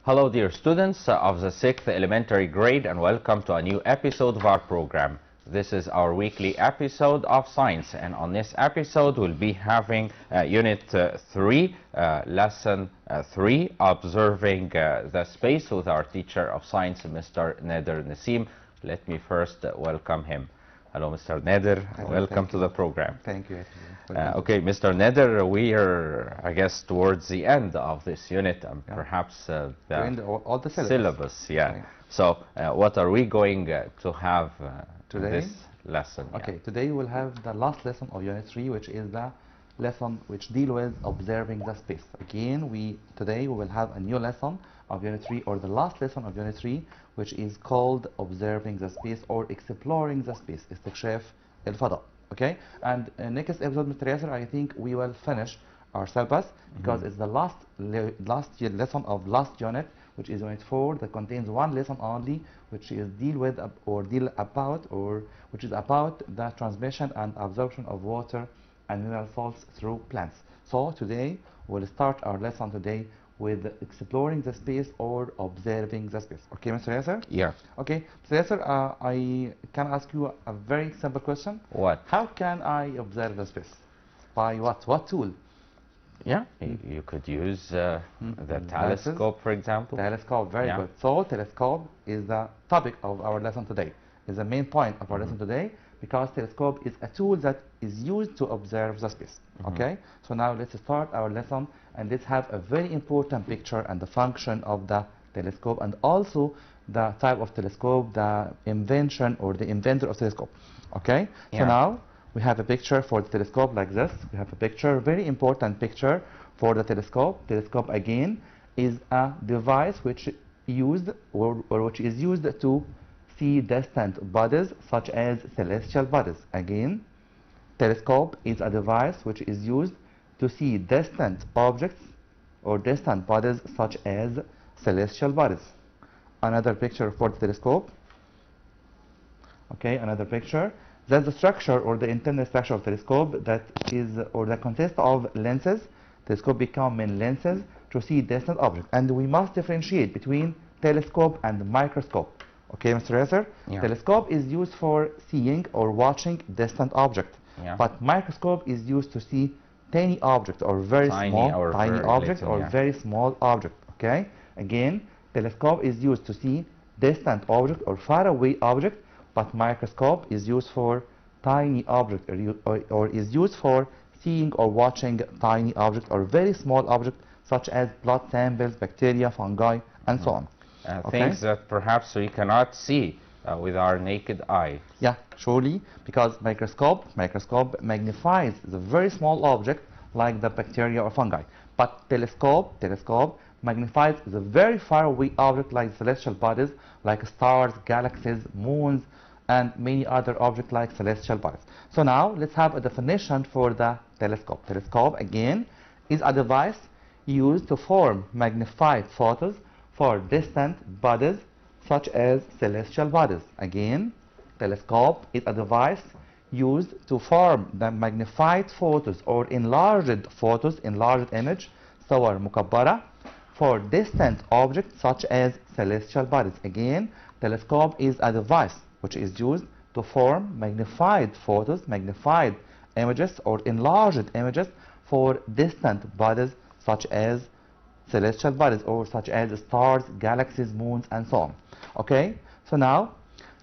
Hello, dear students of the 6th elementary grade, and welcome to a new episode of our program. This is our weekly episode of science, and on this episode we'll be having Unit 3, Lesson 3, Observing the Space, with our teacher of science, Mr. Nader Nassim. Let me first welcome him. Hello, Mr. Nader. Welcome to the program. Thank you. Okay, Mr. Nader, we are, I guess, towards the end of this unit, and perhaps the all the syllabus. Yeah. Right. So, what are we going to have today? This lesson? Okay, today we'll have the last lesson of Unit 3, which is the lesson which deal with observing the space. Again, today we will have a new lesson of Unit 3, or the last lesson of Unit 3, which is called observing the space or exploring the space, استكشاف الفضاء. Okay, and next episode, Mr. Yasser, I think we will finish our syllabus because it's the last lesson of last unit, which is Unit 4, that contains one lesson only, which is which is about the transmission and absorption of water and mineral salts through plants. So today we'll start our lesson today with exploring the space or observing the space. Okay, Mr. Yasser? Yeah. Okay, Mr. Yasser, I can ask you a very simple question. What? How can I observe the space? By what? What tool? Yeah, you could use the telescope, for example. Telescope, very good. So telescope is the topic of our lesson today. Is the main point of our lesson today, because telescope is a tool that is used to observe the space. Okay, so now let's start our lesson, and let's have a very important picture and the function of the telescope, and also the type of telescope, the invention or the inventor of telescope. Okay, so now we have a picture for the telescope like this. We have a picture, very important picture for the telescope. Telescope again is a device which which is used to see distant bodies such as celestial bodies. Again, telescope is a device which is used to see distant objects or distant bodies such as celestial bodies. Another picture for the telescope. Okay, another picture. That's the structure or the internal structure of telescope that consists of lenses. Telescope become main lenses to see distant objects, and we must differentiate between telescope and microscope. Okay, Mr. Yasser? Yeah. Telescope is used for seeing or watching distant objects, but microscope is used to see tiny objects or very small tiny objects or very small objects. Okay, again, telescope is used to see distant object or far away object, but microscope is used for tiny object or is used for seeing or watching tiny objects or very small objects such as blood samples, bacteria, fungi, and so on. Things that perhaps we cannot see with our naked eye. Yeah, surely, because microscope magnifies the very small object like the bacteria or fungi, but telescope magnifies the very far away object like celestial bodies like stars, galaxies, moons, and many other objects like celestial bodies. So now let's have a definition for the telescope. Telescope again is a device used to form magnified photos for distant bodies such as celestial bodies. Again, telescope is a device used to form the magnified photos or enlarged image, صور مكبرة, for distant objects such as celestial bodies. Again, telescope is a device which is used to form magnified photos, magnified images or enlarged images for distant bodies such as celestial bodies or such as stars, galaxies, moons, and so on. Okay, so now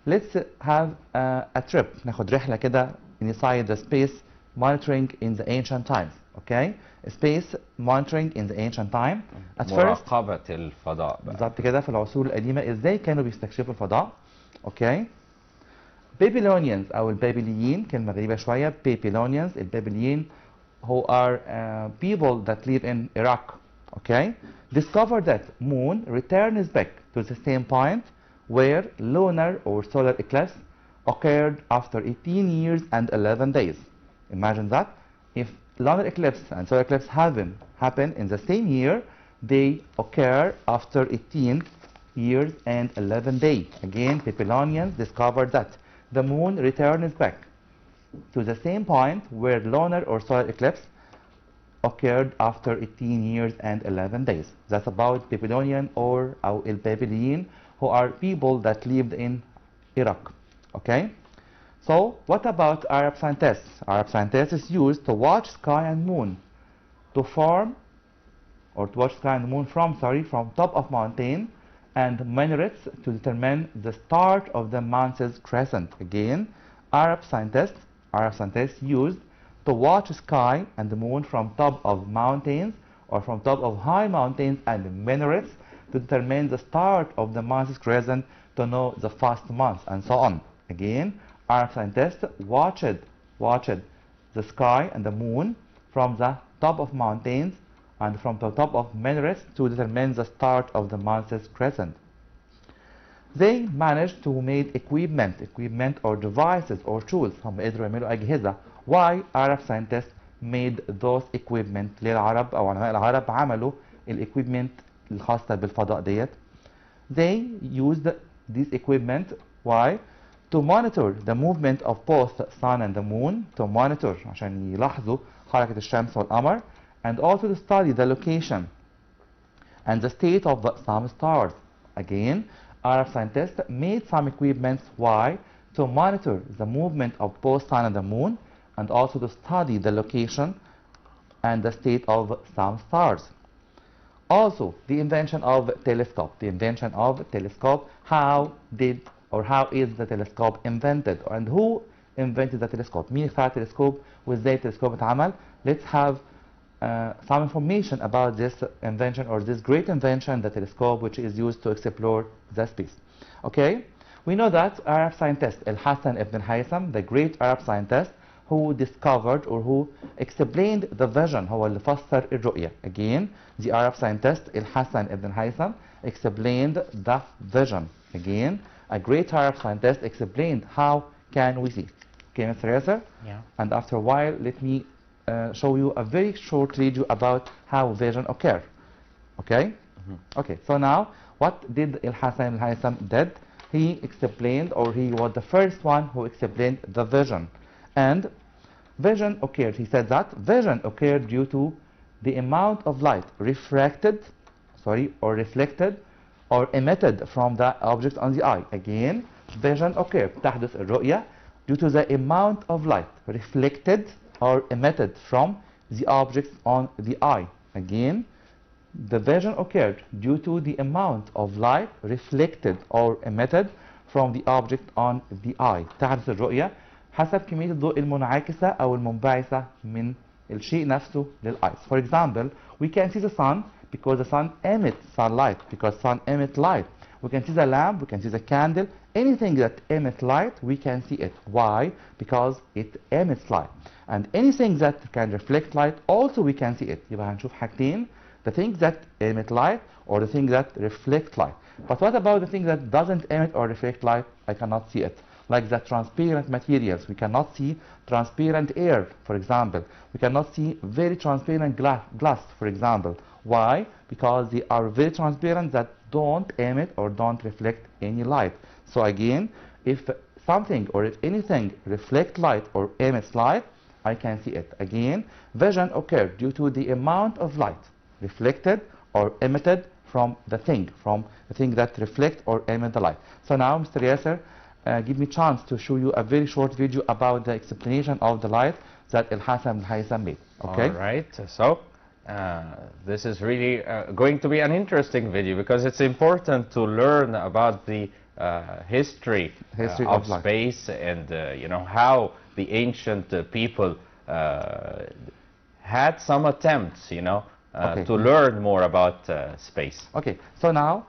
let's have a trip. ناخد رحلة كده inside the space monitoring in the ancient times. Okay, space monitoring in the ancient time. At first مراقبة الفضاء بقى. بالظبط كده في العصور القديمة ازاي كانوا بيستكشفوا الفضاء. Okay, Babylonians أو البابليين، كلمة غريبة شوية. Babylonians، البابليين who are people that live in Iraq. Okay, discovered that moon returns back to the same point where lunar or solar eclipse occurred after 18 years and 11 days. Imagine that. If lunar eclipse and solar eclipse happen in the same year, they occur after 18 years and 11 days. Again, Babylonians discovered that the moon returns back to the same point where lunar or solar eclipse occurred after 18 years and 11 days. That's about Babylonian or el-Babyliyyin, who are people that lived in Iraq. Okay? So what about Arab scientists? Arab scientists used to watch sky and moon to form, or to watch sky and moon from top of mountain and minarets to determine the start of the month's crescent. Again, Arab scientists used to watch sky and the moon from top of mountains or from top of high mountains and minarets to determine the start of the month's crescent to know the fast month and so on. Again, Arab scientists watched the sky and the moon from the top of mountains and from the top of minarets to determine the start of the month's crescent. They managed to make equipment or devices or tools. هم قدروا يعملوا أجهزة. Why Arab scientists made those equipment؟ ليه العرب أو علماء العرب عملوا equipment الخاصة بالفضاء ديت؟ They used this equipment. Why? To monitor the movement of both sun and the moon. To monitor عشان يلاحظوا حركة الشمس والقمر. And also to study the location and the state of some stars. Again, Arab scientists made some equipment. Why? To monitor the movement of both sun and the moon, and also to study the location and the state of some stars. Also, the invention of telescope. How is the telescope invented? And who invented the telescope? مين اخترع التلسكوب وازاي التلسكوب اتعمل? Let's have some information about this invention, or this great invention, the telescope, which is used to explore the space. Okay, we know that Arab scientist Al-Hassan ibn al-Haytham, the great Arab scientist who discovered or who explained the vision, هو اللي فسر الرؤية. Again, the Arab scientist Al-Hassan ibn al-Haytham explained the vision. Again, a great Arab scientist explained how can we see. Okay, Mr. Yasser? Yeah. And after a while, let me show you a very short video about how vision occur. Okay? Okay, so now what did Al-Hassan al-Haytham did? He explained, or he was the first one who explained the vision. And vision occurred, he said that vision occurred due to the amount of light reflected or emitted from the object on the eye. Again, vision occurred, تحدث الرؤية due to the amount of light reflected or emitted from the objects on the eye. Again, the vision occurred due to the amount of light reflected or emitted from the object on the eye. تحدث الرؤية حسب كمية الضوء المنعكسة أو المنبعثة من الشيء نفسه للeyes. For example, we can see the sun because the sun emits sunlight, because sun emits light. We can see the lamp, we can see the candle, anything that emits light, we can see it. Why? Because it emits light. And anything that can reflect light, also we can see it. يبقى هنشوف حاجتين, the things that emit light or the things that reflect light. But what about the thing that doesn't emit or reflect light? I cannot see it. Like the transparent materials, we cannot see transparent air, for example. We cannot see very transparent glass, for example. Why? Because they are very transparent, that don't emit or don't reflect any light. So again, if something or if anything reflects light or emits light, I can see it. Again, vision occurred due to the amount of light reflected or emitted from the thing that reflect or emit the light. So now, Mr. Yasser, give me a chance to show you a very short video about the explanation of the light that Al-Hassan al-Haytham made. Okay? All right. So this is really going to be an interesting video, because it's important to learn about the history of space, and you know, how the ancient people had some attempts, you know, to learn more about space. Okay, so now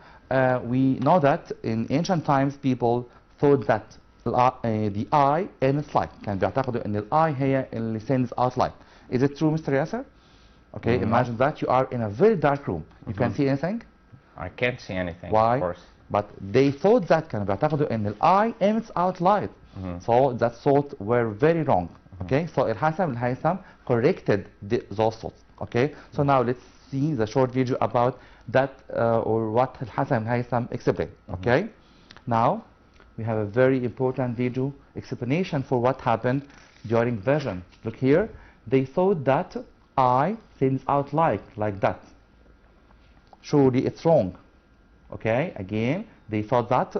we know that in ancient times people thought that the eye emits light. كان بيعتقدوا ان eye هي اللي sends out light. Is it true, Mr. Yasser? Okay, imagine that you are in a very dark room. You can see anything? I can't see anything. Why? Of course. But they thought that كانوا بيعتقدوا ان eye emits out light. So that thought were very wrong. Okay, so Al-Hassan al-Haytham corrected those thoughts. Okay, so now let's see the short video about that or what Al-Hassan al-Haytham explained. Okay, now we have a very important video explanation for what happened during vision. Look here, they thought that eye sends out light like that. Surely it's wrong. Okay, again, they thought that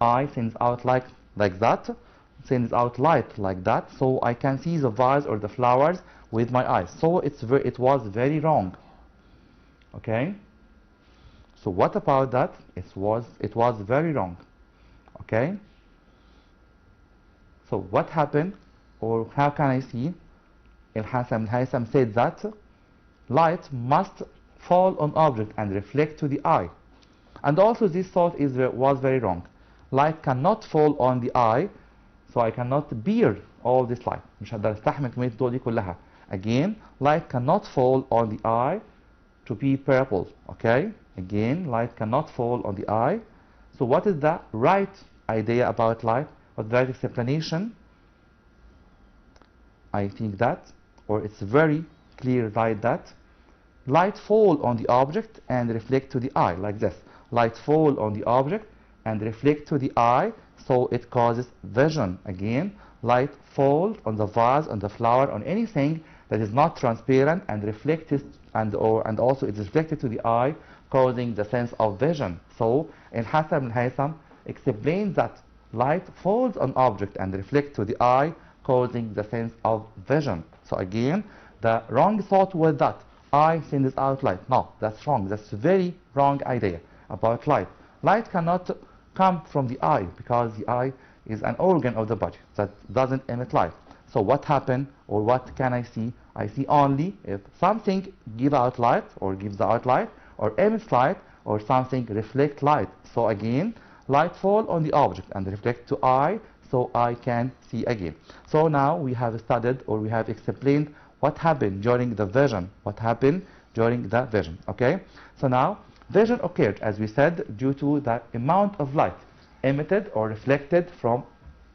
eye sends out light like that, sends out light like that, so I can see the vase or the flowers with my eyes. So it was very wrong. Okay, so what about that? It was very wrong. Okay, so what happened, or how can I see? Al-Haytham said that light must fall on object and reflect to the eye. And also this thought was very wrong. Light cannot fall on the eye, so I cannot bear all this light. مش هقدر استحمل كمية الضوء دي كلها. Again, light cannot fall on the eye to be purple. Okay? Again, light cannot fall on the eye. So what is the right idea about light? What's the right explanation? I think that, or it's very clear like that, light fall on the object and reflect to the eye, like this. Light fall on the object and reflect to the eye, so it causes vision. Again, light falls on the vase, on the flower, on anything that is not transparent and reflected, and also it is reflected to the eye, causing the sense of vision. So, Al-Haytham explains that light falls on object and reflects to the eye, causing the sense of vision. So again, the wrong thought was that eye sends out light. No, that's wrong. That's a very wrong idea about light. Light cannot come from the eye because the eye is an organ of the body that doesn't emit light. So what happened, or what can I see? I see only if something gives out light, or gives out light, or emits light, or something reflects light. So again, light fall on the object and reflect to eye, so I can see again. So now we have studied, or we have explained what happened during the vision. What happened during the vision, okay? So now, vision occurred, as we said, due to the amount of light emitted or reflected from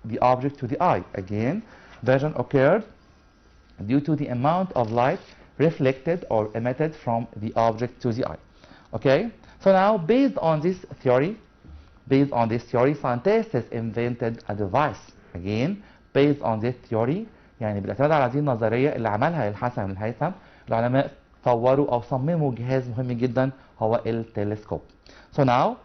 the object to the eye. Again, vision occurred due to the amount of light reflected or emitted from the object to the eye. Okay? So now, based on this theory, scientists invented a device. Again, based on this theory, يعني بالاعتماد على هذه النظرية اللي عملها الهيثم، العلماء طوروا أو صمموا جهاز مهم جدا هو التلسكوب. So now,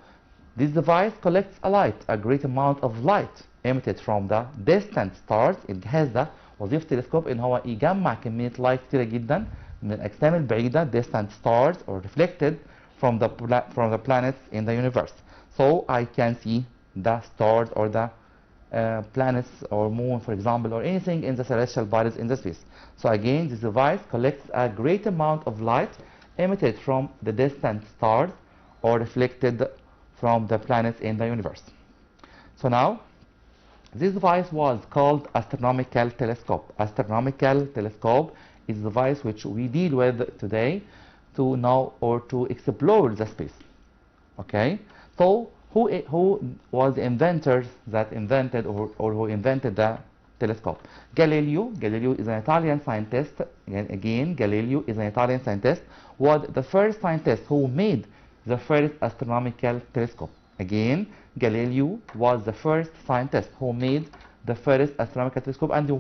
this device collects a great amount of light emitted from the distant stars. الجهاز ده وظيفة التلسكوب إن هو يجمع كمية لايت كتيرة جدا من الأجسام البعيدة, distant stars, or reflected from the planets in the universe. So I can see the stars or the planets or moon, for example, or anything in the celestial bodies in the space. So again, this device collects a great amount of light emitted from the distant stars or reflected from the planets in the universe. So now, this device was called astronomical telescope. Astronomical telescope is a device which we deal with today to know or to explore the space. Okay? So, who was the inventor that invented or who invented the telescope? Galileo. Galileo is an Italian scientist. Again, Galileo is an Italian scientist, was the first scientist who made the first astronomical telescope. Again, Galileo was the first scientist who made the first astronomical telescope, and you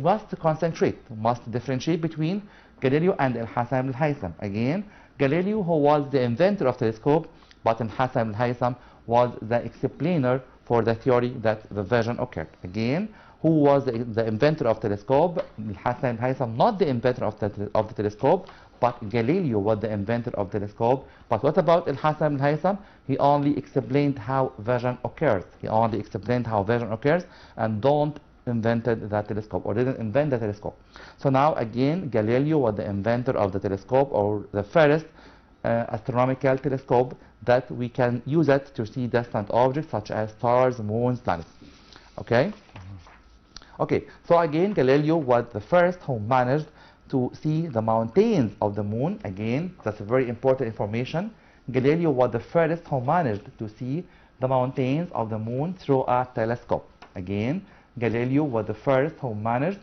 must differentiate between Galileo and Al-Haytham. Again, Galileo, who was the inventor of telescope, but Al-Haytham was the explainer for the theory that the vision occurred. Again, who was the inventor of telescope? Al-Haytham, not the inventor of the telescope, but Galileo was the inventor of telescope. But what about Al-Haytham? He only explained how vision occurs. He only explained how vision occurs and don't invented the telescope or didn't invent the telescope. So now again, Galileo was the inventor of the telescope, or the first astronomical telescope that we can use it to see distant objects such as stars, moons, planets. Okay? Okay, so again, Galileo was the first who managed to see the mountains of the moon. Again, that's a very important information. Galileo was the first who managed to see the mountains of the moon through a telescope. Again, Galileo was the first who managed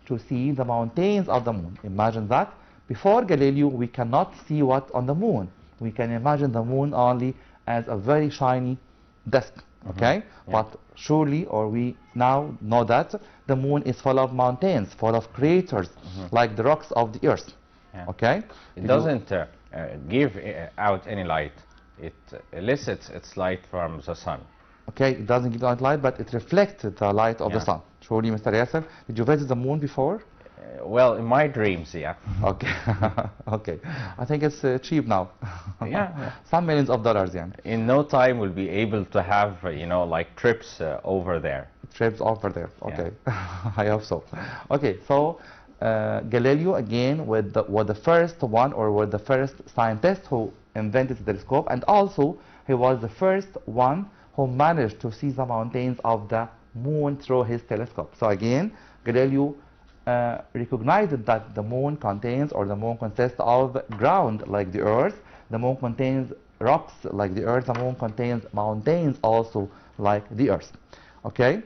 to see the mountains of the moon. Imagine that. Before Galileo, we cannot see what on the moon. We can imagine the moon only as a very shiny disk. Okay? Yeah. But surely, or we now know that the moon is full of mountains, full of craters, like the rocks of the earth. Yeah. Okay? It doesn't give out any light. It elicits its light from the sun. Okay, it doesn't give out light, but it reflects the light of the sun. Surely, Mr. Yasser, did you visit the moon before? Well, in my dreams, yeah. Okay, okay. I think it's cheap now. Yeah. Some millions of dollars, yeah. In no time, we'll be able to have, you know, like trips over there. Trips over there, okay. I hope so. Okay, so Galileo again was the first one, or was the first scientist who invented the telescope, and also he was the first one who managed to see the mountains of the moon through his telescope. So again, Galileo recognized that the moon contains, or the moon consists of ground like the earth, the moon contains rocks like the earth, the moon contains mountains also like the earth. Okay,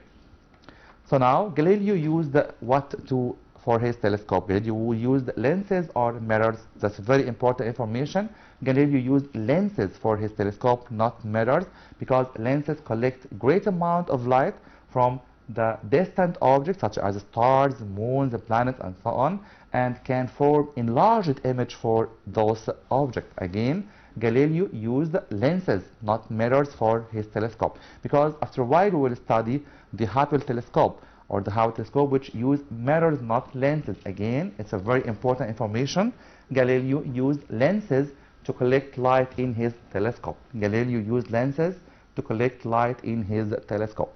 so now Galileo used what to for his telescope? Galileo used lenses or mirrors. That's very important information. Galileo used lenses for his telescope, not mirrors, because lenses collect great amount of light from the distant objects such as stars, moons, planets, and so on, and can form enlarged image for those objects. Again, Galileo used lenses, not mirrors, for his telescope, because after a while we will study the Hubble telescope, or the Hubble telescope, which use mirrors, not lenses. Again, it's a very important information. Galileo used lenses to collect light in his telescope. Galileo used lenses to collect light in his telescope.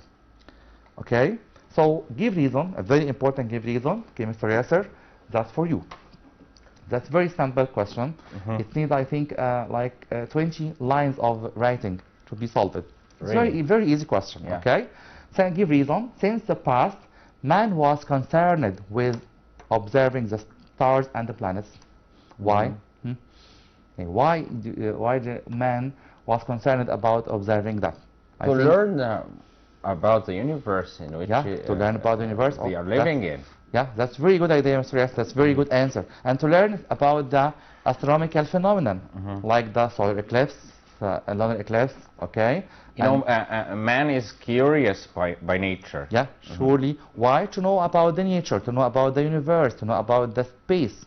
Okay, so give reason, a very important give reason. Okay, Mr. Yasser, that's for you. That's a very simple question. It needs, I think, 20 lines of writing to be solved. It's Really? very easy question. Yeah. Okay, so give reason. Since the past, man was concerned with observing the stars and the planets. Why? Okay, why the man was concerned about observing that? To learn about the universe in which to learn about the universe we are living in. Yeah, that's very good idea, Mr. Yes. That's very good answer. And to learn about the astronomical phenomenon, like the solar eclipse, lunar eclipse. Okay. You know, man is curious by nature. Yeah, surely. Why? To know about the nature, to know about the universe, to know about the space.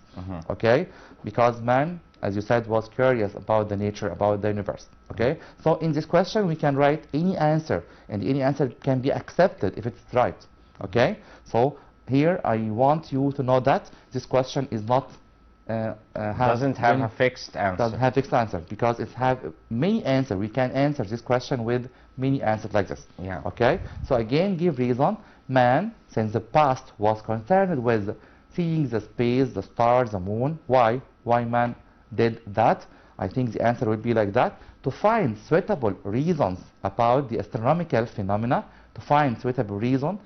Okay, because man, as you said, was curious about the nature, about the universe. Okay, so in this question we can write any answer, and any answer can be accepted if it's right. Okay, so here I want you to know that this question is not doesn't have a fixed answer. Doesn't have fixed answer, because it have many answers. We can answer this question with many answers like this. Yeah. Okay, so again give reason. Man, since the past, was concerned with seeing the space, the stars, the moon. Why man did that? I think the answer would be like that: to find suitable reasons about the astronomical phenomena, to find suitable reason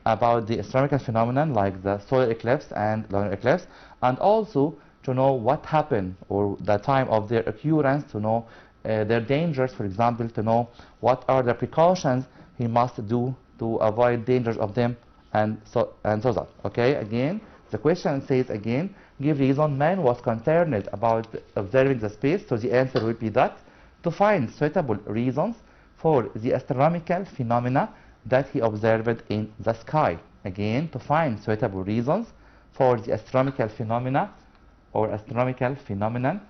about the astronomical phenomenon like the solar eclipse and lunar eclipse, and also to know what happened, or the time of their occurrence, to know their dangers, for example, to know what are the precautions he must do to avoid dangers of them, and so that. Okay, again, the question says again, give reason. Man was concerned about observing the space, so the answer would be that: to find suitable reasons for the astronomical phenomena that he observed in the sky. Again, to find suitable reasons for the astronomical phenomena, or astronomical phenomenon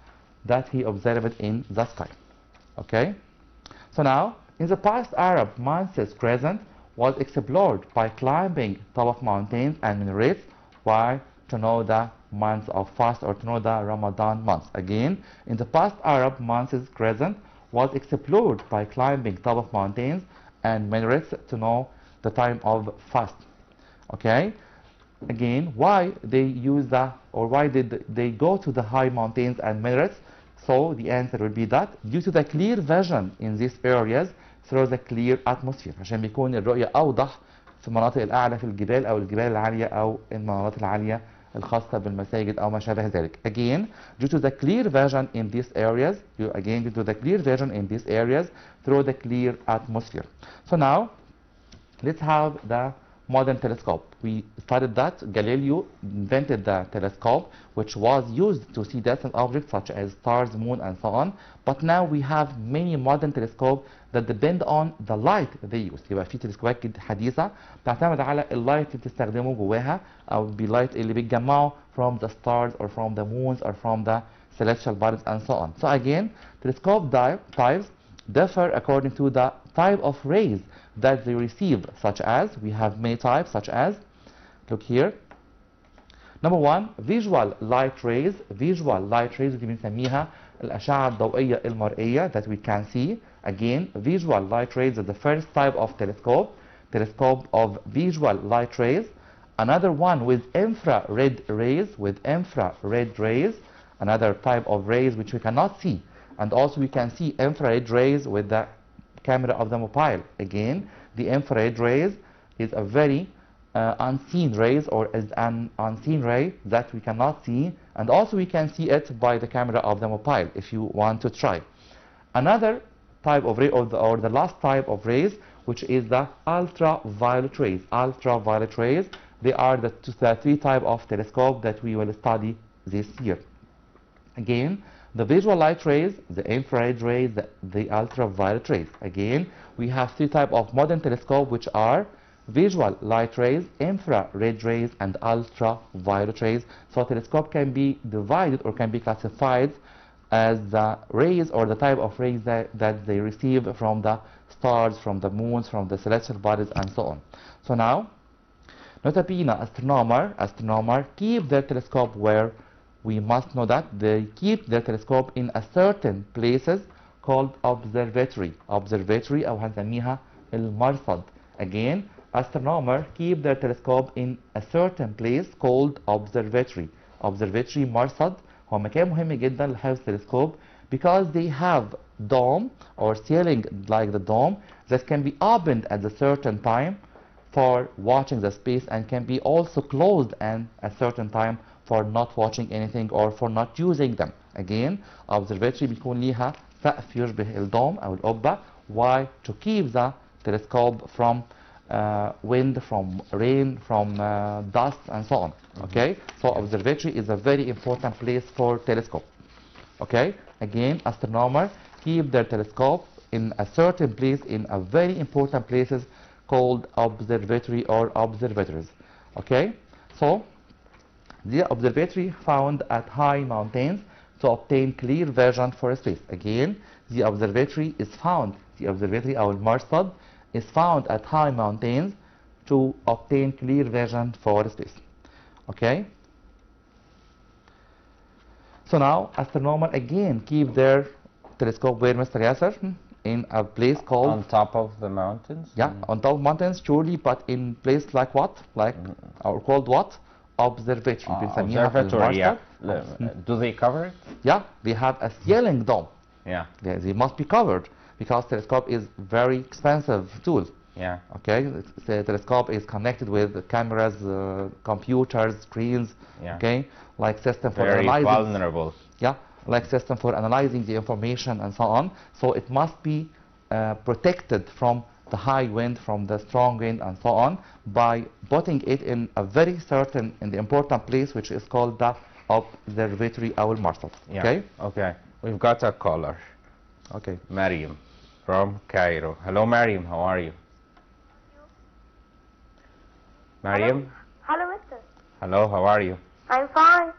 that he observed in the sky. Okay, so now in the past, Arab months crescent was explored by climbing top of mountains and minarets. Why? To know the months of fast, or to know the Ramadan months. Again, in the past, Arab months crescent was explored by climbing top of mountains and minarets to know the time of fast. Okay, again, why they use the, or why did they go to the high mountains and minarets? So the answer would be that due to the clear vision in these areas through the clear atmosphere، عشان بيكون الرؤية أوضح في المناطق الأعلى في الجبال، أو الجبال العالية، أو المناطق العالية الخاصة بالمساجد أو ما شابه ذلك. Again, due to the clear vision in these areas, due to the clear vision in these areas through the clear atmosphere. So now let's have the modern telescope. We studied that Galileo invented the telescope, which was used to see distant objects such as stars, moon, and so on. But now we have many modern telescopes that depend on the light they use. يبقى في تلسكوبات حديثة بتعتمد على اللايت اللي بتستخدمه جواها أو باللايت اللي بيتجمعوا from the stars or from the moons or from the celestial bodies and so on. So again, telescope types differ according to the type of rays that they receive, such as, we have many types, such as, look here. Number one, visual light rays. Visual light rays دي بنسميها الأشعة الضوئية المرئية that we can see. Again, visual light rays is the first type of telescope of visual light rays. Another one with infrared rays, another type of rays which we cannot see. And also we can see infrared rays with the camera of the mobile. Again, the infrared rays is a very unseen rays, or is an unseen ray that we cannot see, and also we can see it by the camera of the mobile if you want to try. Another type of ray, or the last type of rays, which is the ultraviolet rays. Ultraviolet rays, they are the three type of telescope that we will study this year. Again, the visual light rays, the infrared rays, the ultraviolet rays. Again, we have three types of modern telescope, which are visual light rays, infrared rays, and ultraviolet rays. So telescope can be divided or can be classified as the rays or the type of rays that they receive from the stars, from the moons, from the celestial bodies, and so on. So now, nota bene, astronomer keep their telescope where we must know that they keep their telescope in a certain places called observatory أو هنسميها المرصد. Again, astronomers keep their telescope in a certain place called observatory. مرصد هو مكان مهم جدا لحفظ telescope because they have dome or ceiling like the dome that can be opened at a certain time for watching the space, and can be also closed at a certain time for not watching anything or for not using them. Again, observatory بيكون ليها سقف يشبه الدوم أو القبة. Why? To keep the telescope from wind, from rain, from dust, and so on. Okay? So observatory is a very important place for telescope. Okay? Again, astronomers keep their telescope in a certain place, in a very important places called observatory or observatories. Okay? So the observatory found at high mountains to obtain clear vision for space. Again, the observatory أو المرصد is found at high mountains to obtain clear vision for space. Okay? So now, astronomers again keep their telescope where, Mr. Yasser? In a place called... On top of the mountains? Yeah, on top of mountains, surely, but in place like what? Like, or called what? Observatory. Observatory, yeah. Do they cover it? Yeah, they have a ceiling dome. Yeah. They must be covered because telescope is very expensive tool. Yeah. Okay, the telescope is connected with cameras, computers, screens. Yeah. Okay, like system for very analyzing. vulnerable. Yeah, like system for analyzing the information and so on. So it must be protected from the high wind, from the strong wind, and so on, by putting it in a very certain, in the important place, which is called the observatory أو المرصد. Yeah. Okay. Okay. We've got a caller. Okay. Mariam from Cairo. Hello, Mariam. How are you? Mariam? Hello, mister. Hello, how are you? I'm fine.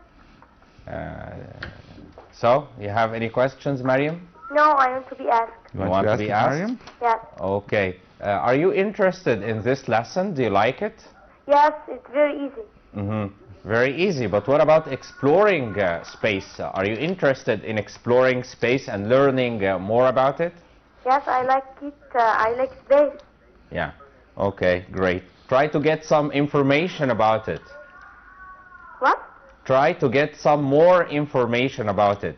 So, you have any questions, Mariam? No, I want to be asked. You want to be asked? Mariam? Yes. Okay. Are you interested in this lesson? Do you like it? Yes, it's very easy. Mm-hmm. Very easy, but what about exploring space? Are you interested in exploring space and learning more about it? Yes, I like it. I like space. Yeah. Okay, great. Try to get some information about it. What? Try to get some more information about it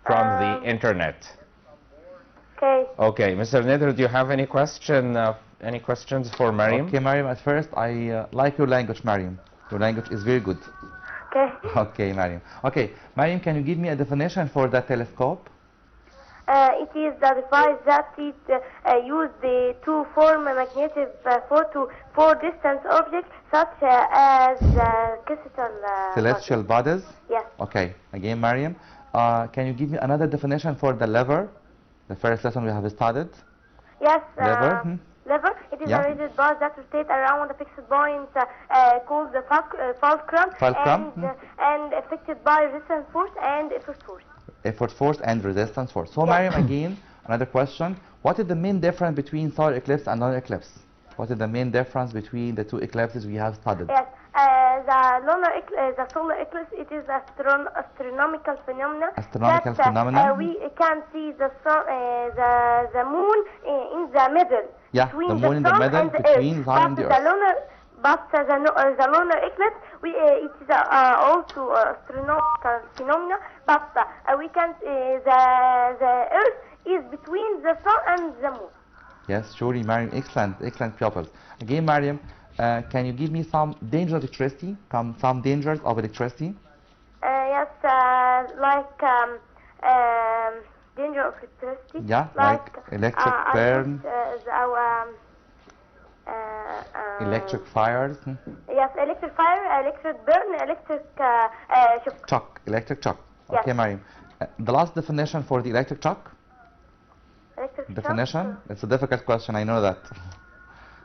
from the internet. Okay. Okay, Mr. Nidr, do you have any questions for Mariam? Okay, Mariam, at first, I like your language, Mariam. Your language is very good. Okay. Okay, Mariam. Okay, Mariam, can you give me a definition for the telescope? It is the device that it used to form a magnetic for distant objects such as Celestial bodies? Yes. Okay. Again, Mariam, can you give me another definition for the lever? The first lesson we have studied. Yes. Lever? Lever. It is Yeah. a rigid bar that rotates around a fixed point called the fulcrum, and affected by resistance force and effort force. Effort force and resistance force. So, Yes. Mariam, again, another question. What is the main difference between solar eclipse and lunar eclipse? What is the main difference between the two eclipses we have studied? Yes. The solar eclipse, it is astronomical phenomenon. Astronomical that, phenomenon? We can see the sun, the moon in the middle. Yeah, between the moon in the sun middle and the between earth. the sun and the earth. But the lunar eclipse, it is also astronomical phenomenon. But we can the earth is between the sun and the moon. Yes, surely, Mariam. Excellent pupils. Again, Mariam, can you give me some dangers of electricity? Some dangers of electricity? Yes, like danger of electricity. Yeah, like electric burn, electric fires. Yes, electric fire, electric burn, electric shock. Electric shock. Yes. Okay, Mariam. The last definition for the electric shock? Electric Definition? shock. It's a difficult question, I know that.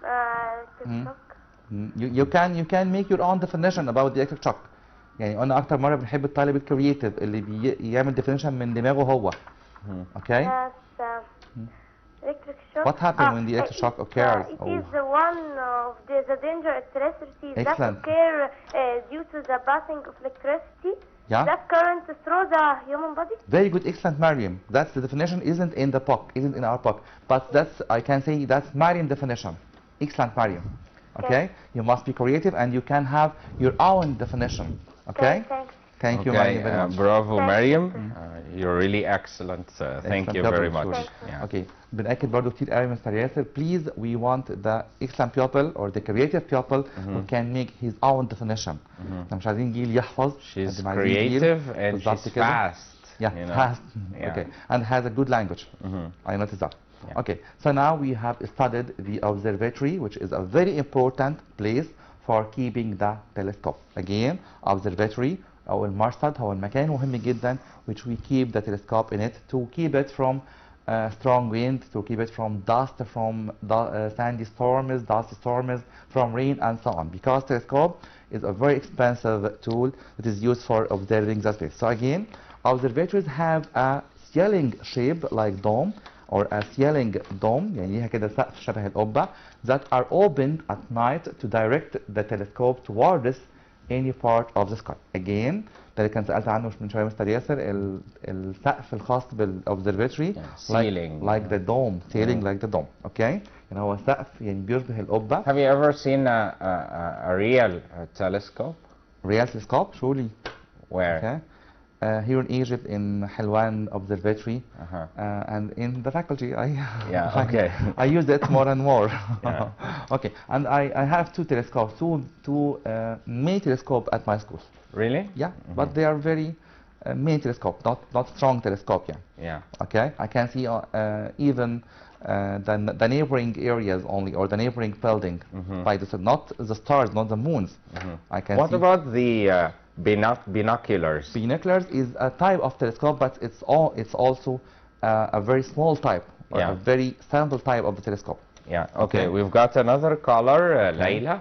Electric shock. You can make your own definition about the electric shock. يعني قلنا أكتر مرة بنحب الطالب الكرييتيف اللي يعمل definition من دماغه هو. Okay? Yes, electric shock. What happens when the electric shock occurs? It is one of the danger electricity that Excellent. occur due to the passing of electricity. Yeah? That current through the human body. Very good, excellent, Mariam. That's the definition, isn't in the book, isn't in our book. But that's, I can say, that's Mariam definition. Excellent, Mariam. Okay? You must be creative and you can have your own definition. Okay? Thanks. Thank you, Okay, Mariam, very much. bravo, Thank Mariam. You're really excellent. Thank Excellent you very pupil, much. sure. Yeah. Okay. بنأكد برضو كتير قوي Mr. Yasser. Please, we want the excellent pupil or the creative pupil who can make his own definition. احنا مش عايزين جيل يحفظ. She's قد ما عايزين جيل creative and بالظبط she's كده. fast. Yeah, you know? fast. Yeah. Okay, and has a good language. I noticed that. Yeah. Okay, so now we have studied the observatory, which is a very important place for keeping the telescope. Again, observatory أو المرصد هو المكان مهم جدا which we keep the telescope in it to keep it from strong wind, to keep it from dust, from sandy storms, dusty storms, from rain and so on. Because telescope is a very expensive tool that is used for observing the space. So again, observatories have a ceiling shape like dome or a ceiling dome يعني ليها كده سقف شبه القبة that are opened at night to direct the telescope towards any part of the sky. Again, ده اللي كان سألت عنه من شوية مستر ياسر السقف الخاص بالobservatory like the dome, ceiling like the dome. Okay? يعني هو سقف يعني بيشبه القبة. Have you ever seen a real telescope? Real telescope, surely. Where? Okay. Here in Egypt, in Helwan Observatory, and in the faculty, Yeah, okay. I use it more and more. Yeah. Okay, and I have two telescopes, two main telescope at my school. Really? Yeah, but they are very main telescope, not strong telescope. Yeah. Yeah. Okay, I can see even the neighboring areas only, or the neighboring building by the sun, not the stars, not the moons. I can. What see. about the binoculars? Binoculars is a type of telescope, but it's also a very small type, or Yeah. a very simple type of the telescope. Yeah. Okay. Okay. We've got another caller, Layla.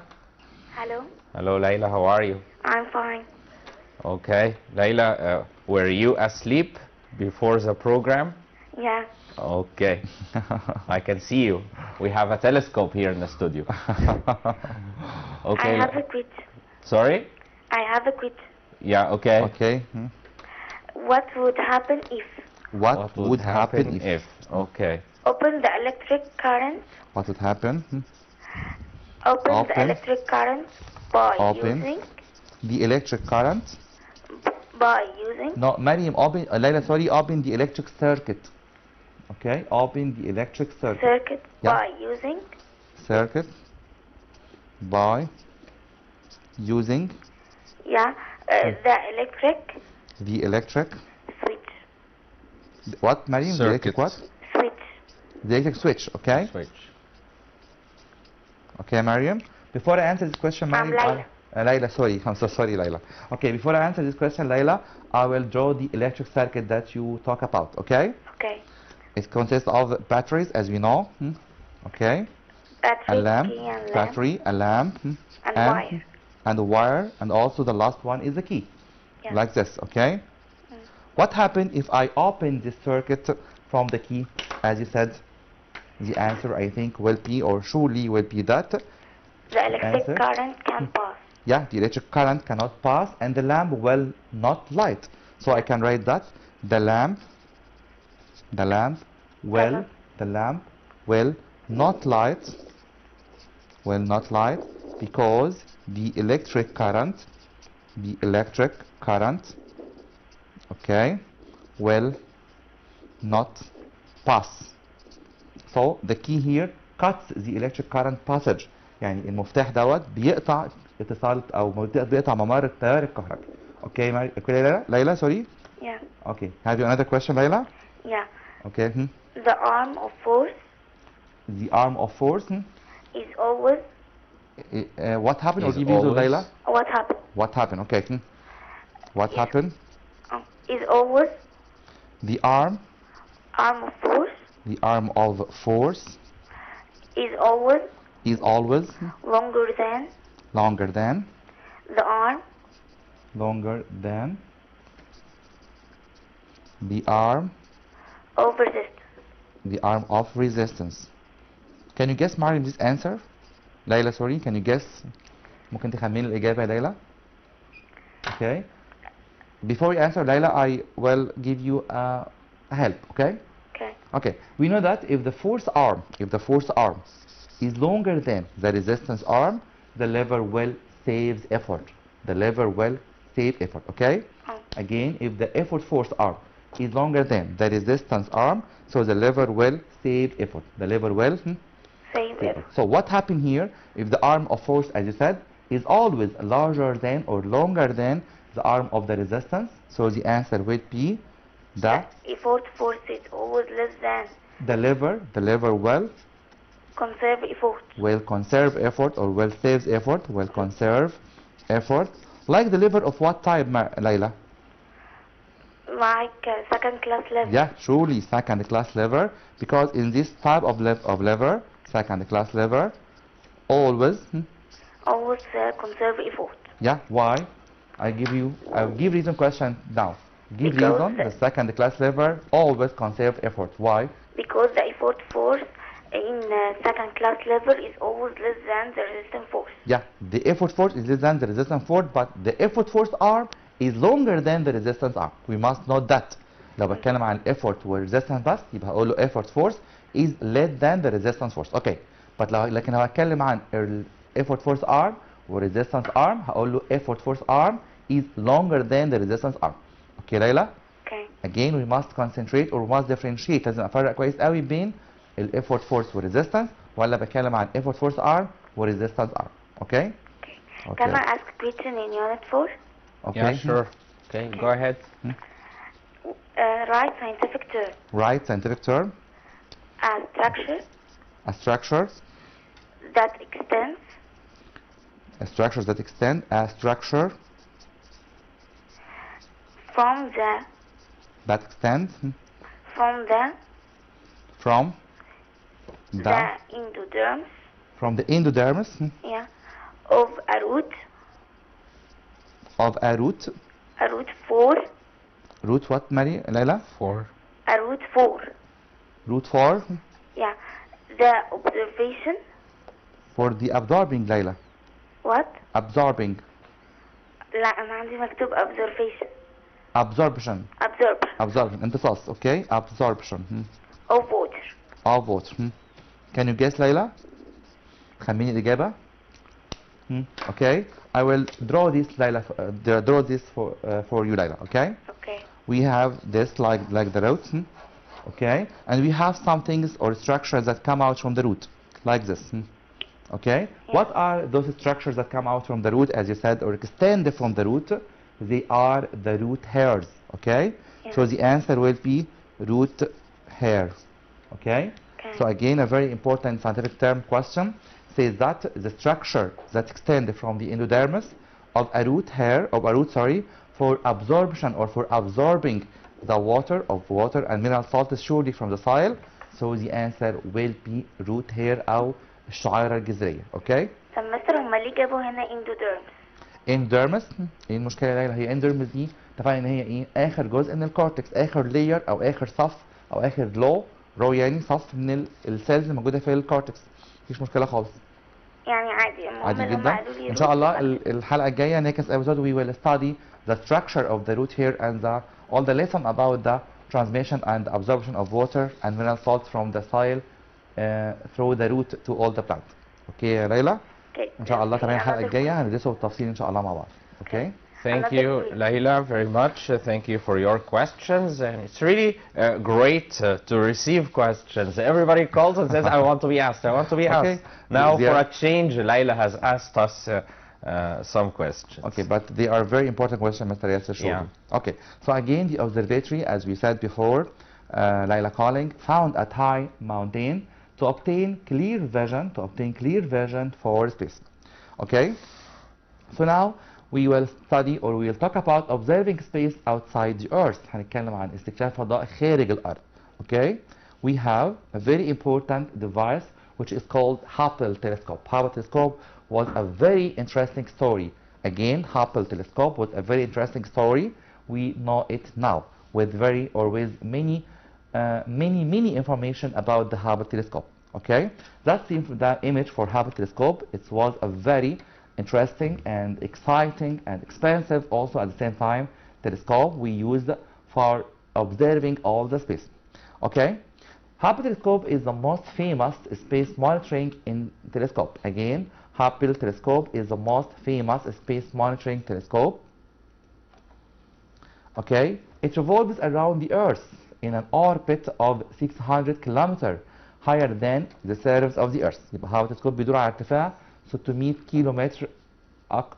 Hello. Hello, Layla. How are you? I'm fine. Okay, Layla. Were you asleep before the program? Yeah. Okay. I can see you. We have a telescope here in the studio. Okay. I have a quit. Sorry? I have a quit. Yeah. Okay. Okay. What would happen if What would happen if? Okay. open the electric current? What would happen? Open Open. the electric current by Open. using The electric current? No, Mariam, open. Layla, sorry, open the electric circuit. Okay, open the electric circuit. Yeah. by using Circuit by using the electric the electric switch. What, Mariam? The electric what? Switch. The electric switch, okay? Switch. Okay, Mariam. Before I answer this question, Mariam, Layla. Layla, sorry. I'm so sorry, Layla. Okay, before I answer this question, Layla, I will draw the electric circuit that you talk about, okay? Okay. It consists of batteries, as we know. Okay. Battery, A lamp, key and lamp. battery, a lamp, And wire. and a wire, and also the last one is the key. Yeah. Like this, okay? What happens if I open this circuit from the key? As you said, the answer I think will be, or surely will be that. The electric Answer. current can pass. Yeah, the electric current cannot pass and the lamp will not light. So I can write that the lamp will not light, because the electric current, okay, will not pass. So the key here cuts the electric current passage. يعني المفتاح دوت بيقطع اتصال او بيقطع ممر التيار الكهربي. Okay, okay, Layla, sorry. Yeah. Okay. Have you another question, Layla? Yeah. Okay. The arm of force The arm of force. is always. What happened? Or Is give you always. Layla? What happened? What happened? Okay. What happened? Is always. The arm Arm of force of force is always longer than the arm of resistance. the arm of resistance. Can you guess, Mariam, this answer? Layla, sorry, can you guess? ممكن تخمين الإجابة يا ليلى? Okay. Before you answer, Layla, I will give you a help, okay? Okay. Okay. We know that if the force arm is longer than the resistance arm, the lever will save effort. Okay? Again, if the effort force arm is longer than the resistance arm, so the lever will save effort. Save it. So what happened here, if the arm of force, as you said, is always larger than or longer than the arm of the resistance, so the answer will be that Effort force is always less than. the lever will Conserve effort. conserve effort or will save effort, like the lever of what type, Layla? Like second class level. Yeah, surely second class lever, because in this type of lever, second class lever, always conserve effort. yeah, why? I'll give reason question now. Give Because reason the second class lever always conserve effort. Why? Because the effort force in second class level is always less than the resistance force. Yeah, the effort force is less than the resistance force, but the effort force arm is longer than the resistance arm. We must note that. لو بتكلم عن effort والresistance بس يبقى هقول له effort force is less than the resistance force. Okay. But لكن لو هتكلم عن effort force arm والresistance arm هقول له effort force arm is longer than the resistance arm. Okay, Layla? Okay. Again, we must concentrate or we must differentiate. لازم افرق كويس قوي بين effort force والresistance ولا بتكلم عن effort force arm والresistance arm. Okay? Can I ask a question in unit 4? Okay. Yeah, sure. Okay, go ahead. Write scientific term. Right scientific term. A structure A structure. that extends A structure that extend. A structure from the that extends from the from the endoderms, from the endodermis yeah, of a root four, root what, Mary? Layla? 4. a root four, Root 4 yeah. The observation, for the absorbing, Layla. what? Absorbing. لا أنا عندي مكتوب observation. Absorption. Absorption امتصاص. Okay. Absorption of water. of water. Can you guess, Layla? خميني الإجابة. Okay. I will draw this, Layla. Draw this for you, Layla. Okay. Okay. We have this like the root. Okay. And we have some things or structures that come out from the root, like this. Okay. Yeah. What are those structures that come out from the root, as you said, or extend from the root? They are the root hairs. Okay. Yeah. So the answer will be root hair. Okay? So again, a very important scientific term question says that the structure that extends from the endodermis of a root hair, for absorption or for absorbing the water and mineral salts surely from the soil. So the answer will be root hair أو الشعيرة الجذرية. Okay? طب مستر هما ليه جابوا هنا اندوديرمس؟ انديرمس ايه المشكله يا ليلى؟ هي انديرمس دي اتفقنا ان هي ايه؟ اخر جزء من الكورتكس، اخر لاير او اخر صف او اخر رو يعني صف من السيلز الموجوده في الكورتكس. مفيش مشكله خالص. يعني عادي. المهم عادي ان هم جدا. قالوا لي ان شاء الله root. الحلقه الجايه next episode we will study the structure of the root hair and all the lesson about the transmission and absorption of water and mineral salts from the soil through the root to all the plant. اوكي يا ليلى؟ ان شاء الله تمام. الحلقه الجايه هندرسه بالتفصيل ان شاء الله مع بعض. اوكي. Thank you, Layla, very much. Thank you for your questions. And it's really great to receive questions. Everybody calls and says, I want to be asked, I want to be asked. Now, for a change, Layla has asked us some questions. Okay, but they are very important questions, Mr. Yasser Shobi. Yeah. Okay, so again, the observatory, as we said before, Layla calling, found at high mountain to obtain clear vision for space. Okay, so now we will study or we will talk about observing space outside the earth. هنتكلم عن استكشاف فضاء خارج الأرض. Okay, we have a very important device which is called Hubble telescope. Hubble telescope was a very interesting story. Again, Hubble telescope was a very interesting story. We know it now with many information about the Hubble telescope. Okay, that's the image for Hubble telescope. It was a very interesting and exciting and expensive also at the same time telescope we used for observing all the space. Okay, Hubble telescope is the most famous space monitoring telescope. Again, Hubble telescope is the most famous space monitoring telescope. Okay, it revolves around the Earth in an orbit of 600 kilometers higher than the surface of the Earth. يبقى Hubble telescope بيدور على ارتفاع 600 كيلو متر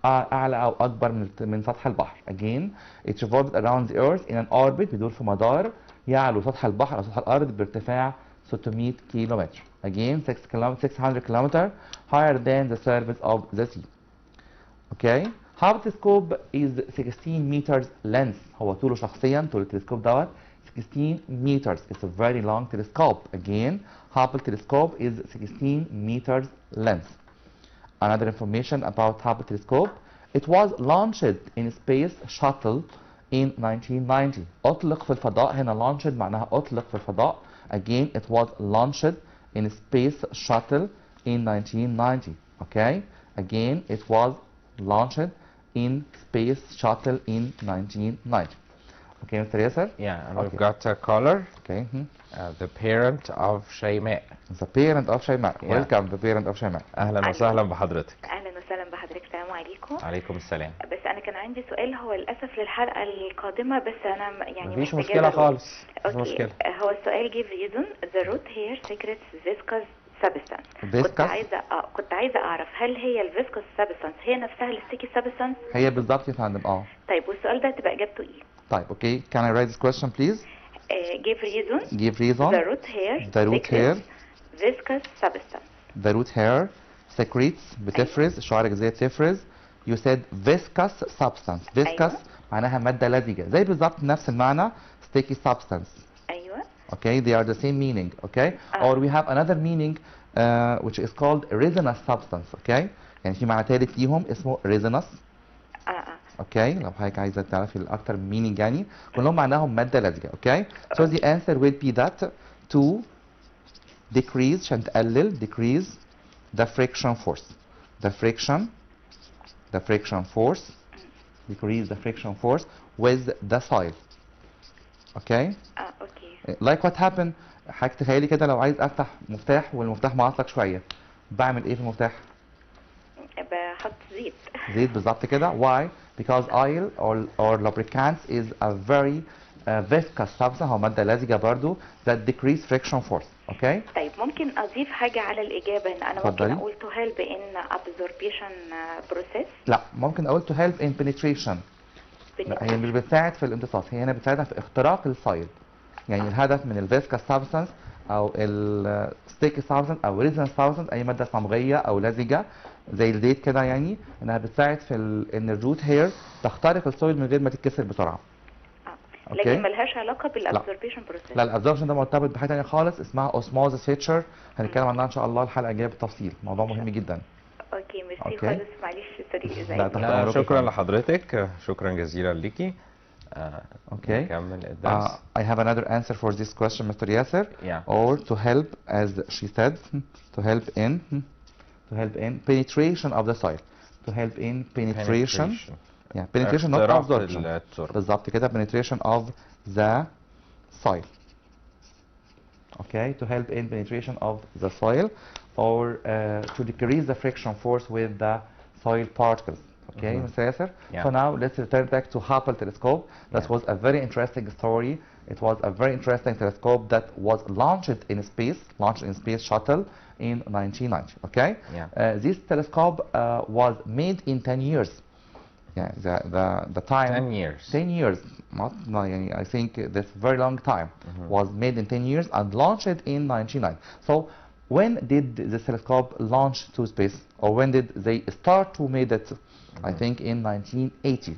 أعلى أو أكبر من سطح البحر. Again, it revolves around the Earth in an orbit بيدور في مدار يعلو سطح البحر أو سطح الأرض بارتفاع 600 كيلو متر. Again, 600 kilometers higher than the surface of the sea. Okay, Hubble telescope is 16 meters length. هو طوله شخصيا طول التلسكوب دوت 16 meters. It's a very long telescope. Again, Hubble telescope is 16 meters length. Another information about Hubble telescope, it was launched in space shuttle in 1990. أطلق في الفضاء. هنا launched معناها أطلق في الفضاء. Again, it was launched in space shuttle in 1990. Okay, again, it was launched in space shuttle in 1990. Okay, Mr. Yasser? Yeah, and we've got a caller. Okay. The parent of شيماء. The parent of شيماء. Yeah. Welcome, the parent of شيماء. أهلا وسهلا بحضرتك. اهلا وسهلا بحضرتك. السلام عليكم. عليكم السلام. بس انا كان عندي سؤال، هو للاسف للحلقه القادمه، بس انا يعني مفيش محتاجة مشكلة أرد. خالص. مفيش اوكي، مشكلة. هو السؤال give reason the root hair secretes viscous substance. كنت عايزه اعرف هل هي الفيسكوس سبستانس هي نفسها الستيكي سبستانس؟ هي بالظبط يا فندم. طيب والسؤال ده تبقى اجابته ايه؟ طيب okay, can I write this question please? give reason the root hair secretes viscous substance. The root hair secretes بتفرز الشعيرة الجذرية بتفرز. You said viscous substance. Viscous معناها مادة لزجة، زي بالظبط نفس المعنى sticky substance. ايوه. Okay, they are the same meaning. Okay, or we have another meaning which is called resinous substance. Okay, يعني في معنى ثالث ليهم اسمه resinous. اوكي، لو حضرتك عايزه تعرفي الاكتر مينينج يعني كلهم معناهم ماده لزجه. اوكي، so the answer will be that to decrease عشان تقلل decrease the friction force. The friction force decrease the friction force with the soil. اوكي. اوكي. like what happened. حضرتك تخيلي كده لو عايز افتح مفتاح والمفتاح معصلك شويه، بعمل ايه في المفتاح؟ بحط زيت. زيت بالظبط كده. Why? Because oil or lubricants is a very viscous substance. هو مادة لزجة برضو that decrease friction force. Okay? طيب ممكن أضيف حاجة على الإجابة، إن أنا ممكن أقول to help in absorption process؟ لا، ممكن أقول to help in penetration. لا، هي مش بتساعد في الامتصاص، هي هنا بتساعدها في اختراق الصيد. يعني الهدف من الفيسكس سبستانس او الستيكي سبستانس او ريزن سبستانس، اي ماده صمغيه او لزجه زي الزيت كده، يعني انها بتساعد في ان الروت هير تخترق السويل من غير ما تتكسر بسرعه. لكن ملهاش علاقه بالابزوربشن بروسيس. لا، الابزوربشن ده مرتبط بحاجه ثانيه خالص اسمها اوسموزس فيتشر، هنتكلم عنها ان شاء الله الحلقه الجايه بالتفصيل، موضوع مهم جدا. اوكي ميرسي خالص، معلش سوري. لا شكرا لحضرتك، شكرا جزيلا ليكي. Okay. نكمل الدرس. I have another answer for this question, Mr. Yasser. Yeah. Or to help, as she said, to help in penetration of the soil. To help in penetration. Yeah, penetration not absorption. بالظبط كده penetration of the soil. Okay, to help in penetration of the soil, or to decrease the friction force with the soil particles. Okay, Mr. Yasser? Yeah. So now let's return back to Hubble telescope. That was a very interesting story. It was a very interesting telescope that was launched in space shuttle in 1990. Okay? Yeah. This telescope was made in 10 years. Yeah, the time. 10 years. 10 years. I think that's a very long time. Was made in 10 years and launched in 1990. So when did the telescope launch to space, or when did they start to make it? I think in 1980.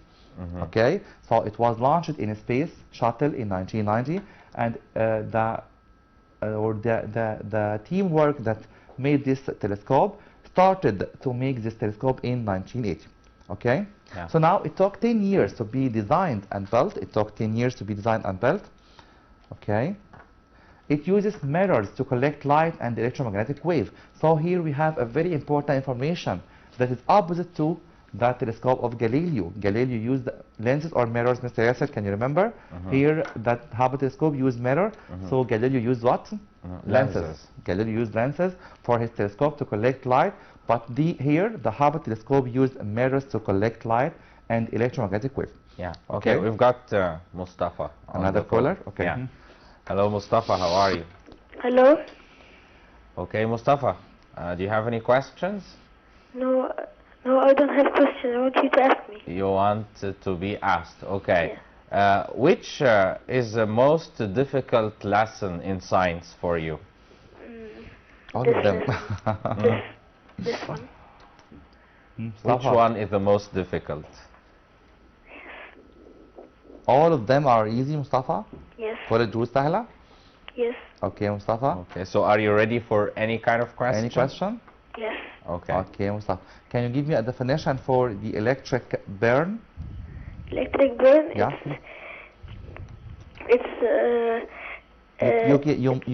Okay, so it was launched in a space shuttle in 1990, and the teamwork that made this telescope started to make this telescope in 1980. Okay, yeah. So now it took 10 years to be designed and built. It took 10 years to be designed and built. Okay. It uses mirrors to collect light and electromagnetic wave. So here we have a very important information that is opposite to the telescope of Galileo. Galileo used lenses or mirrors, Mr. Yasser, can you remember? Here, that Hubble telescope used mirror, so Galileo used what? Lenses. Galileo used lenses for his telescope to collect light, but here, the Hubble telescope used mirrors to collect light and electromagnetic wave. Yeah, okay, we've got Mustafa. Another caller? Okay. Yeah. Hello, Mustafa, how are you? Hello? Okay, Mustafa, do you have any questions? No, I don't have questions. I want you to ask me. You want to be asked, okay. Yeah. Which is the most difficult lesson in science for you? All of them. This one. Which one is the most difficult? All of them are easy, Mustafa? Yes. كل الدروس سهلة؟ Yes. Okay, Mustafa. Okay, so are you ready for any kind of question? Any question? Yes. Okay. Okay, Mustafa. Can you give me a definition for the electric burn? Electric burn? Yeah.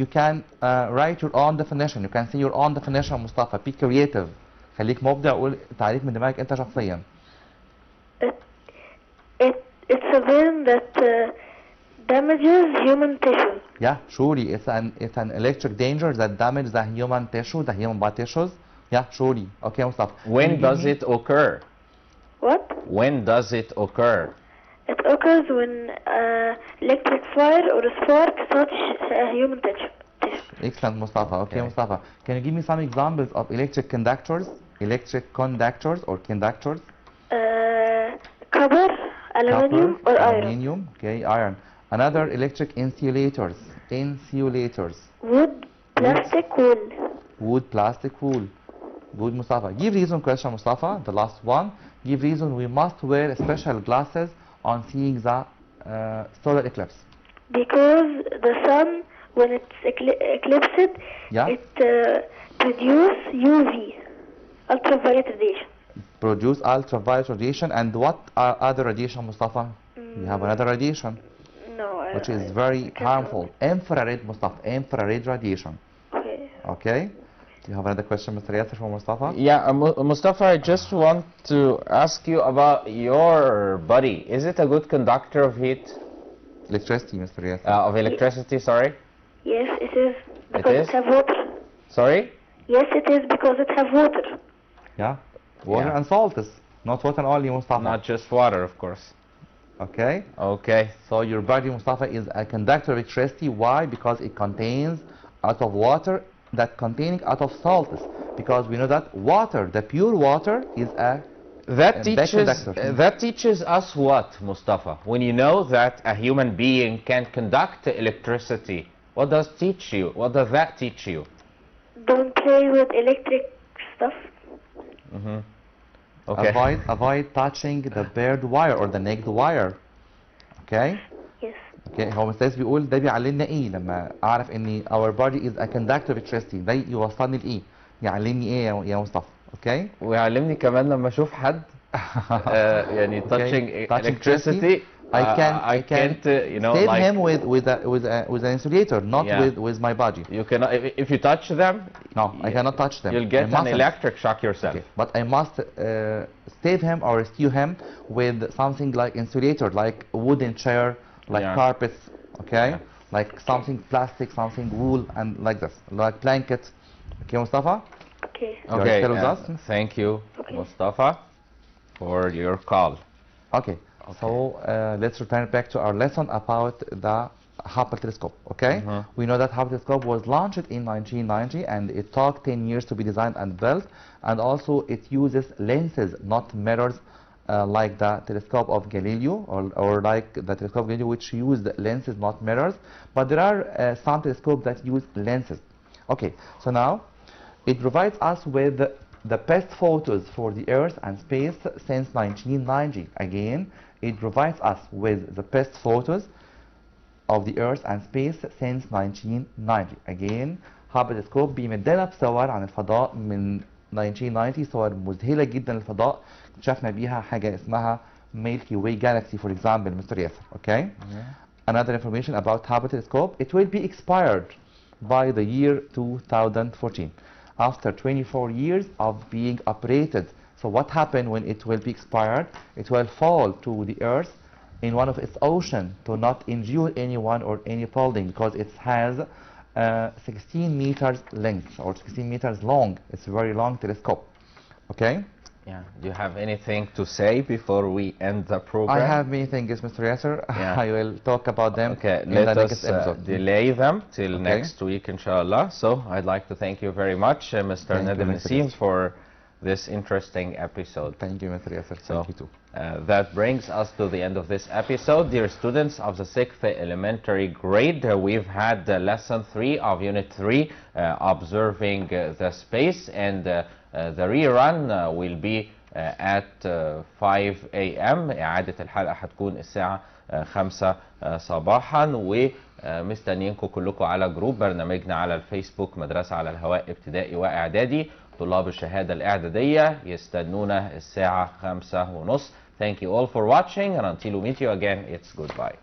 You can write your own definition. You can say your own definition, Mustafa. Be creative. خليك مبدع وقول تعريف من دماغك أنت شخصيا. It's a burn that damages human tissue. Yeah, surely it's an electric danger that damages the human tissue, the human body tissues. Yeah, surely. Okay, Mustafa. When does it occur? What? When does it occur? It occurs when electric fire or a spark touch human tissue. Excellent, Mustafa. Okay, Mustafa. Can you give me some examples of electric conductors or conductors? Copper, aluminium, or iron. Aluminium, okay, iron. Another electric insulators. Wood, plastic, wool. Wood, plastic, wool. Good, Mustafa. Give reason question, Mustafa, the last one. Give reason we must wear special glasses on seeing the solar eclipse. Because the sun, when it's eclipsed, it produces UV, ultraviolet radiation. Produce ultraviolet radiation, and what are other radiation, Mustafa? You have another radiation. No, which is very harmful. Infrared, Mustafa. Infrared radiation. Okay. Do you have another question, Mr. Yasser, for Mustafa? Yeah, Mustafa, I just want to ask you about your body. Is it a good conductor of heat? Electricity, Mr. Yasser. Of electricity, sorry? Yes, it is. Because it has water. Sorry? Yes, it is because it has water. Yeah. Water and salt is not water only, Mustafa. Not just water, of course. Okay. Okay. So your body, Mustafa, is a conductor of electricity. Why? Because it contains out of water that containing out of salts. Because we know that water, the pure water, is a That teaches us what, Mustafa? When you know that a human being can conduct electricity, what does teach you? What does that teach you? Don't play with electric stuff. Okay. Avoid touching the barbed wire or the naked wire. Okay. Yes. Okay. هو مستر بيقول ده بيعلمنا ايه لما اعرف ان our body is a conductor of electricity. ده يوصلني لايه؟ يعلمني ايه يا مصطفى؟ اوكي. ويعلمني كمان لما اشوف حد يعني touching electricity. I can't you know, save like him with an insulator, not with my body. You cannot, if you touch them. No, I cannot touch them. You'll get an electric shock yourself. Okay. But I must save him or rescue him with something like insulator, like wooden chair, like carpets, okay, like something plastic, something wool, and like this, like blanket. Okay, Mustafa. Okay. Okay. Thank you, Mustafa, for your call. Okay. So let's return back to our lesson about the Hubble telescope. Okay, we know that Hubble telescope was launched in 1990, and it took 10 years to be designed and built. And also, it uses lenses, not mirrors, like the telescope of Galileo, or like the telescope of Galileo, which used lenses, not mirrors. But there are some telescopes that use lenses. Okay, so now it provides us with the best photos for the Earth and space since 1990. Again, it provides us with the best photos of the Earth and space since 1990. Again, هابل تلسكوب بيمدنا بصور عن الفضاء من 1990، صور مذهلة جدا للفضاء اكتشفنا بيها حاجة اسمها Milky Way Galaxy, for example, Mr. Yasser. Okay? Another information about Hubble telescope, it will be expired by the year 2014 after 24 years of being operated. So what happened when it will be expired? It will fall to the Earth in one of its ocean to not injure anyone or any building, because it has 16 meters length or 16 meters long. It's a very long telescope. Okay? Yeah. Do you have anything to say before we end the program? I have many things, Mr. Yasser. I will talk about them in let the us next episode. delay them till next week, inshallah. So I'd like to thank you very much, Mr. Nadim Nassim, for this interesting episode. Thank you, Mr. Yasser. Thank you too. That brings us to the end of this episode. Dear students of the 6th elementary grade, we've had lesson 3 of unit 3, observing the space, and the rerun will be at 5 a.m. إعادة الحلقة هتكون الساعة 5 صباحا، ومستنيينكم كلكم على جروب برنامجنا على الفيسبوك مدرسة على الهواء ابتدائي وإعدادي. طلاب الشهادة الإعدادية يستنونا الساعة 5:30. Thank you all for watching, and until we meet you again, it's goodbye.